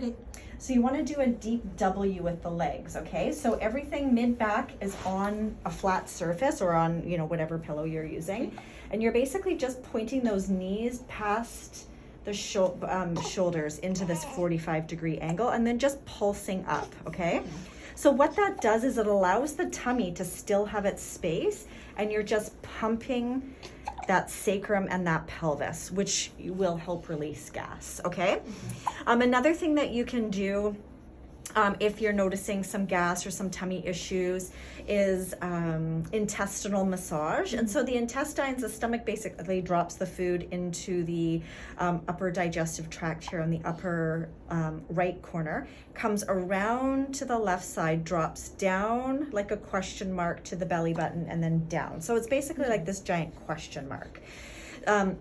Okay. So you want to do a deep W with the legs, okay? So everything mid-back is on a flat surface or on, whatever pillow you're using. And you're basically just pointing those knees past the shoulders into this 45-degree angle and then just pulsing up, okay? So what that does is it allows the tummy to still have its space, and you're just pumping that sacrum and that pelvis, which will help release gas, okay? Another thing that you can do if you're noticing some gas or some tummy issues is intestinal massage. And so the intestines, the stomach basically drops the food into the upper digestive tract here on the upper right corner, comes around to the left side, drops down like a question mark to the belly button, and then down. So it's basically like this giant question mark.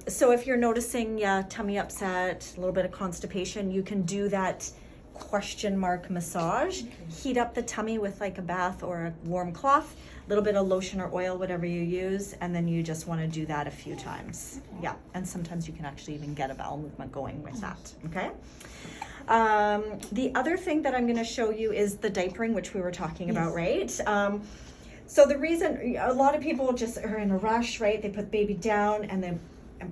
So if you're noticing tummy upset, a little bit of constipation, you can do that question mark massage. Heat up the tummy with like a bath or a warm cloth, a little bit of lotion or oil, whatever you use, and then you just want to do that a few times. Yeah, and sometimes you can actually even get a bowel movement going with that, okay? The other thing that I'm going to show you is the diapering, which we were talking about, right? So the reason a lot of people just are in a rush, right? They put baby down and then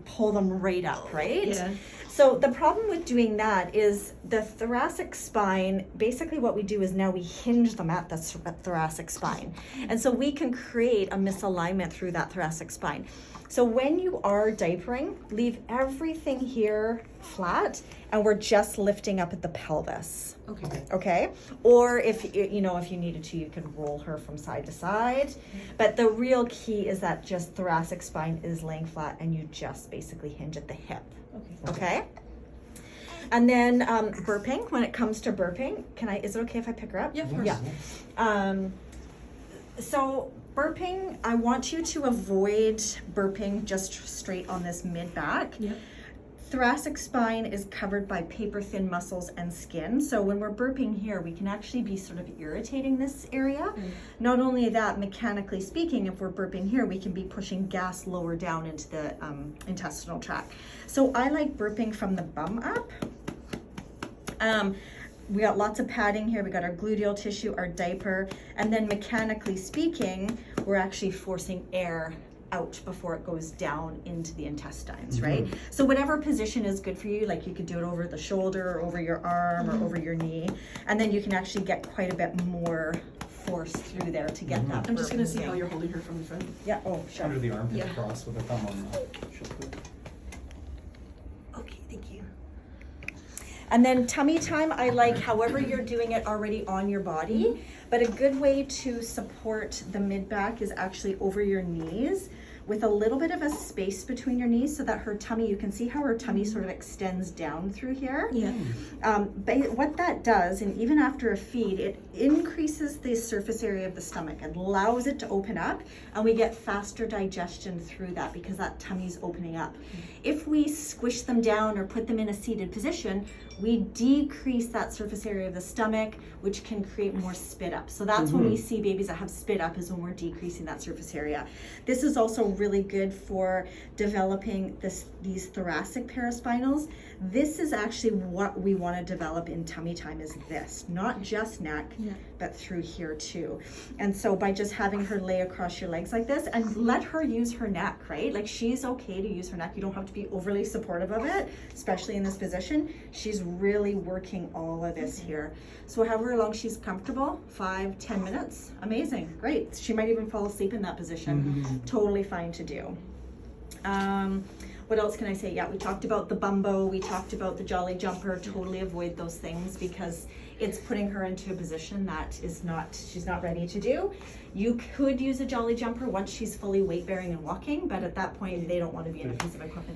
pull them right up, right? Yeah. So the problem with doing that is the thoracic spine, basically what we do is now we hinge them at the thoracic spine. And so we can create a misalignment through that thoracic spine. So when you are diapering, leave everything here flat, and we're just lifting up at the pelvis. Okay. Okay? Or if you needed to, you can roll her from side to side. But the real key is that just thoracic spine is laying flat, and you just basically hinge at the hip. Okay? And then burping, when it comes to burping, is it okay if I pick her up? Yeah, of course. Yeah. So burping, I want you to avoid burping just straight on this mid-back. Yeah. Thoracic spine is covered by paper-thin muscles and skin. So when we're burping here, we can actually be sort of irritating this area. Not only that, mechanically speaking, if we're burping here, we can be pushing gas lower down into the intestinal tract. So I like burping from the bum up. We got lots of padding here. We got our gluteal tissue, our diaper, and then mechanically speaking, we're actually forcing air out before it goes down into the intestines, right? So whatever position is good for you, like you could do it over the shoulder or over your arm or over your knee, and then you can actually get quite a bit more force through there to get that. I'm just going to see how you're holding her from the front. Yeah, oh, sure. Under the armpit across with a thumb on the shoulder. Okay, thank you. And then tummy time, I like however you're doing it already on your body, but a good way to support the mid-back is actually over your knees with a little bit of a space between your knees so that her tummy, you can see how her tummy sort of extends down through here. Yeah. But what that does, and even after a feed, it increases the surface area of the stomach and allows it to open up, and we get faster digestion through that because that tummy's opening up. If we squish them down or put them in a seated position, we decrease that surface area of the stomach, which can create more spit up. So that's when we see babies that have spit up, is when we're decreasing that surface area. This is also really good for developing these thoracic paraspinals. This is actually what we want to develop in tummy time, is this, not just neck, but through here too. And so by just having her lay across your legs like this, and let her use her neck, right? Like, she's okay to use her neck. You don't have to be overly supportive of it, especially in this position. She's really working all of this here. So however long she's comfortable, 5-10 minutes, amazing, great. She might even fall asleep in that position. Totally fine to do. What else can I say? Yeah, we talked about the bumbo, we talked about the jolly jumper. Totally avoid those things because it's putting her into a position that she's not ready to do. You could use a jolly jumper once she's fully weight bearing and walking, but at that point they don't want to be in a piece of equipment.